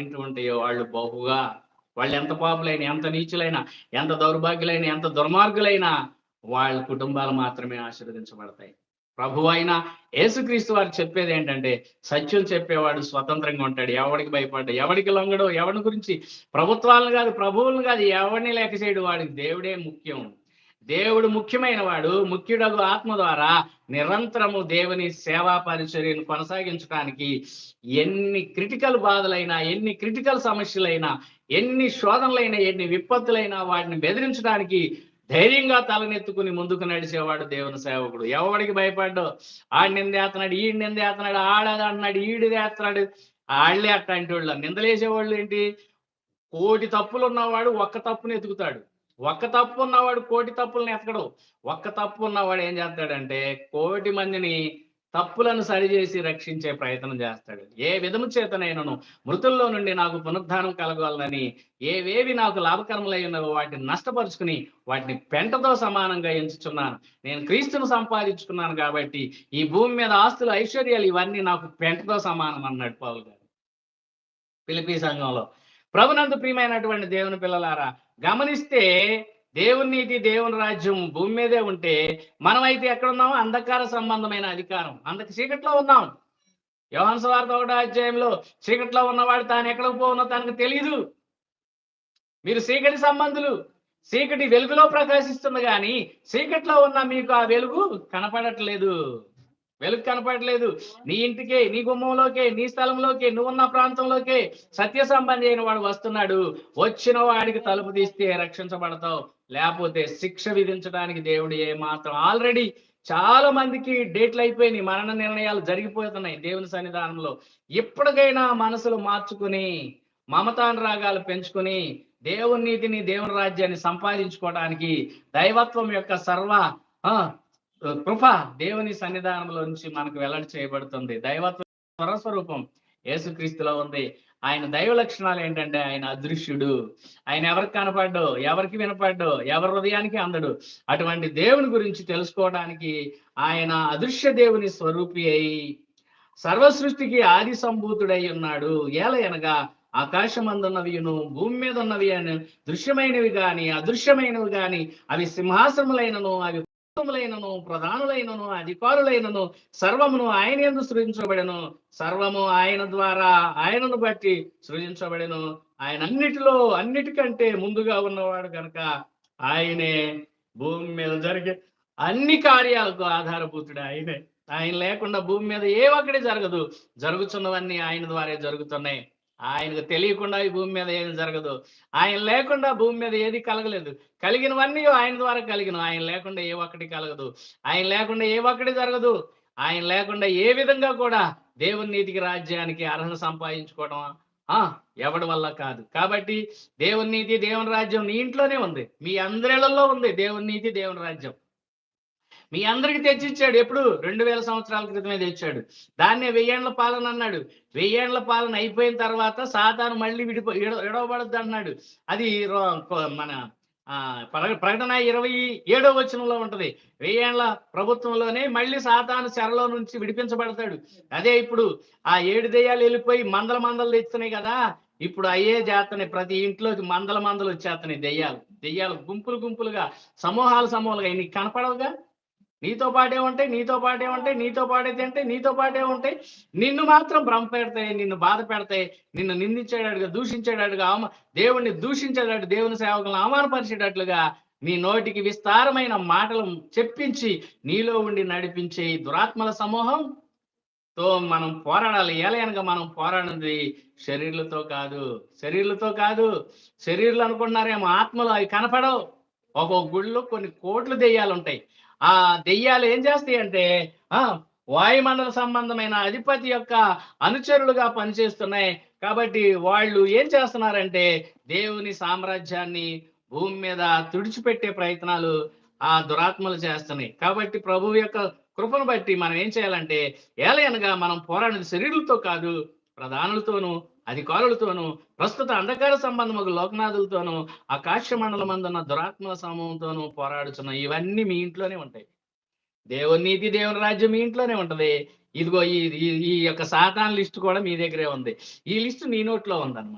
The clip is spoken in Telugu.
ఇంటూ ఉంటాయో వాళ్ళు బహుగా, వాళ్ళు ఎంత పాపులైనా, ఎంత నీచులైనా, ఎంత దౌర్భాగ్యులైన, ఎంత దుర్మార్గులైనా వాళ్ళ కుటుంబాలు మాత్రమే ఆశీర్వదించబడతాయి. ప్రభువైన యేసుక్రీస్తు వారు చెప్పేది ఏంటంటే, సత్యం చెప్పేవాడు స్వతంత్రంగా ఉంటాడు. ఎవడికి భయపడ్డు, ఎవడికి లొంగడు, ఎవడి గురించి ప్రభుత్వాలను కాదు, ప్రభువులను కాదు, ఎవడిని లెక్క చేయడు. వాడికి దేవుడే ముఖ్యం. దేవుడు ముఖ్యమైన వాడు. ముఖ్యుడగు ఆత్మ ద్వారా నిరంతరము దేవుని సేవా పరిచర్యను కొనసాగించడానికి ఎన్ని క్రిటికల్ బాధలైనా, ఎన్ని క్రిటికల్ సమస్యలైనా, ఎన్ని శోధనలైనా, ఎన్ని విపత్తులైనా వాటిని బెదిరించడానికి ధైర్యంగా తలనెత్తుకుని ముందుకు నడిచేవాడు దేవుని సేవకుడు. ఎవడికి భయపడ్డు. ఆడి నిందేస్తున్నాడు, ఈడి నిందేస్తున్నాడు, ఆడది అంటున్నాడు, ఈడిది వేస్తున్నాడు. ఆళ్లే అట్లాంటి వాళ్ళు. నిందలేసేవాళ్ళు ఏంటి? కోటి తప్పులు ఉన్నవాడు ఒక్క తప్పుని ఎతుకుతాడు. ఒక్క తప్పు ఉన్నవాడు కోటి తప్పులను ఎతకడు. ఒక్క తప్పు ఉన్నవాడు ఏం చేస్తాడంటే కోటి మందిని తప్పులను సరిచేసి రక్షించే ప్రయత్నం చేస్తాడు. ఏ విధము చేతనైనను మృతుల్లో నుండి నాకు పునరుద్ధానం కలగాలని, ఏవేవి నాకు లాభకరములై ఉన్నవో వాటిని నష్టపరుచుకుని వాటిని పెంటతో సమానంగా ఎంచుచున్నాను. నేను క్రీస్తును సంపాదించుకున్నాను కాబట్టి ఈ భూమి మీద ఆస్తులు, ఐశ్వర్యాలు ఇవన్నీ నాకు పెంటతో సమానం అన్నాడు పౌలు గారు ఫిలిప్పీ సంఘంలో. ప్రభునందు ప్రియమైనటువంటి దేవుని పిల్లలారా, గమనిస్తే దేవుని నీతి, దేవుని రాజ్యం భూమి మీదే ఉంటే మనమైతే ఎక్కడున్నాము? అంధకార సంబంధమైన అధికారం, చీకట్లో ఉన్నాం. యోహాను సువార్త 1వ అధ్యాయంలో చీకట్లో ఉన్నవాడు తాను ఎక్కడికి పోవునో తనకు తెలియదు. మీరు చీకటి సంబంధులు. చీకటి వెలుగులో ప్రకాశిస్తుంది కానీ చీకట్లో ఉన్న మీకు ఆ వెలుగు కనపడట్లేదు. వెలుగు కనపడలేదు. నీ ఇంటికే, నీ గుమ్మంలోకే, నీ స్థలంలోకే, నువ్వున్న ప్రాంతంలోకే సత్య సంబంధి అయిన వాడు వస్తున్నాడు. వచ్చిన వాడికి తలుపు తీస్తే రక్షించబడతావు, లేకపోతే శిక్ష విధించడానికి దేవుడు ఏమాత్రం ఆల్రెడీ చాలా మందికి డేట్లు అయిపోయినాయి, మరణ నిర్ణయాలు జరిగిపోతున్నాయి దేవుని సన్నిధానంలో. ఇప్పటికైనా మనసులు మార్చుకుని మమతానురాగాలు పెంచుకుని దేవుని నీతిని, దేవుని రాజ్యాన్ని సంపాదించుకోవడానికి దైవత్వం యొక్క సర్వ కృప దేవుని సన్నిధానంలో నుంచి మనకు వెల్లడి చేయబడుతుంది. దైవత్వ స్వరస్వరూపం యేసుక్రీస్తులో ఉంది. ఆయన దైవ లక్షణాలు ఏంటంటే ఆయన అదృశ్యుడు. ఆయన ఎవరికి కనపడ్డు, ఎవరికి వినపడ్డు, ఎవరి హృదయానికి అందడు. అటువంటి దేవుని గురించి తెలుసుకోవడానికి ఆయన అదృశ్య దేవుని స్వరూపి అయి సర్వ సృష్టికి ఆది సంభూతుడై ఉన్నాడు. ఏలయనగా ఆకాశమందున్నవియును భూమి మీద ఉన్నవి అని దృశ్యమైనవి గాని అదృశ్యమైనవి గాని, అవి సింహాసనములైనను, అవి లైనను, ప్రధానులైనను, అధికారులైనను సర్వమును ఆయన యందు సృజించబడెను. సర్వము ఆయన ద్వారా, ఆయనను బట్టి సృజించబడెను. ఆయన అన్నిటికంటే ముందుగా ఉన్నవాడు కనుక ఆయనే భూమి మీద జరిగే అన్ని కార్యాలకు ఆధారభూతుడు ఆయనే. ఆయన లేకుండా భూమి మీద ఏ ఒక్కటి జరగదు. జరుగుతున్నవన్నీ ఆయన ద్వారా జరుగుతున్నాయి. ఆయనకు తెలియకుండా ఈ భూమి మీద ఏది జరగదు. ఆయన లేకుండా భూమి మీద ఏది కలగలేదు. కలిగినవన్నీ ఆయన ద్వారా కలిగిన. ఆయన లేకుండా ఏ ఒక్కటి కలగదు. ఆయన లేకుండా ఏ ఒక్కటి జరగదు. ఆయన లేకుండా ఏ విధంగా కూడా దేవుని నీతికి, రాజ్యానికి అర్హత సంపాదించుకోవడం ఎవడి వల్ల కాదు. కాబట్టి దేవుని నీతి, దేవుని రాజ్యం నీ ఇంట్లోనే ఉంది. మీ అందరిలో ఉంది దేవుని నీతి, దేవుని రాజ్యం. మీ అందరికి తెచ్చిచ్చాడు. ఎప్పుడు? 2000 సంవత్సరాల క్రితమే తెచ్చాడు. దాన్నే 1000 ఏళ్ల పాలన అన్నాడు. 1000 ఏళ్ల పాలన అయిపోయిన తర్వాత సాతాను మళ్ళీ విడవబడద్దు అన్నాడు. అది మన ప్రకటన 27వ వచనంలో ఉంటది. 1000 ఏళ్ల ప్రభుత్వంలోనే మళ్ళీ సాతాను చెరలో నుంచి విడిపించబడతాడు. అదే ఇప్పుడు ఆ 7 దెయ్యాలు వెళ్ళిపోయి మందలు తెస్తున్నాయి కదా. ఇప్పుడు అయ్యే చేస్తున్నాయి. ప్రతి ఇంట్లోకి మందలు వచ్చేస్తున్నాయి. దెయ్యాలు గుంపులుగా, సమూహాలుగా. నీకు కనపడవుగా. నీతో పాటే ఉంటాయి, నీతో పాటే తింటాయి, నీతో పాటే ఉంటాయి. నిన్ను మాత్రం భ్రమ పెడతాయి, నిన్ను బాధ పెడతాయి, నిన్ను నిందించేటట్టుగా, దూషించేటట్టుగా, దేవుణ్ణి దూషించేటట్టు, దేవుని సేవకులను అవమానపరిచేటట్లుగా నీ నోటికి విస్తారమైన మాటలు చెప్పించి నీలో ఉండి నడిపించే దురాత్మల సమూహంతో మనం పోరాడాలి. ఏలయనగా మనం పోరాడినది శరీరులతో కాదు. శరీరులు అనుకుంటున్నారేమో, ఆత్మలు అవి కనపడవు. ఒక్కొక్క గుడిలో కొన్ని కోట్లు దెయ్యాలు ఉంటాయి. ఆ దెయ్యాలు ఏం చేస్తాయి అంటే వాయుమండల సంబంధమైన అధిపతి యొక్క అనుచరులుగా పనిచేస్తున్నాయి. కాబట్టి వాళ్ళు ఏం చేస్తున్నారంటే దేవుని సామ్రాజ్యాన్ని భూమి మీద తుడిచిపెట్టే ప్రయత్నాలు ఆ దురాత్మలు చేస్తున్నాయి. కాబట్టి ప్రభువు యొక్క కృపను బట్టి మనం ఏం చేయాలంటే ఏలయనగా మనం పోరాడేది శరీరులతో కాదు, ప్రధానులతోనూ, అధికారులతోనూ, ప్రస్తుత అంధకార సంబంధముకు లోకనాథులతోనూ, ఆకాశ మండలం అందున్న దురాత్మల సమూహంతోనూ పోరాడుతున్నాం. ఇవన్నీ మీ ఇంట్లోనే ఉంటాయి. దేవుని నీతి, దేవుని రాజ్యం మీ ఇంట్లోనే ఉంటది. ఇదిగో ఈ ఈ ఈ యొక్క సాతాను లిస్ట్ కూడా మీ దగ్గరే ఉంది. ఈ లిస్ట్ నీ నోట్లో ఉందన్నమాట.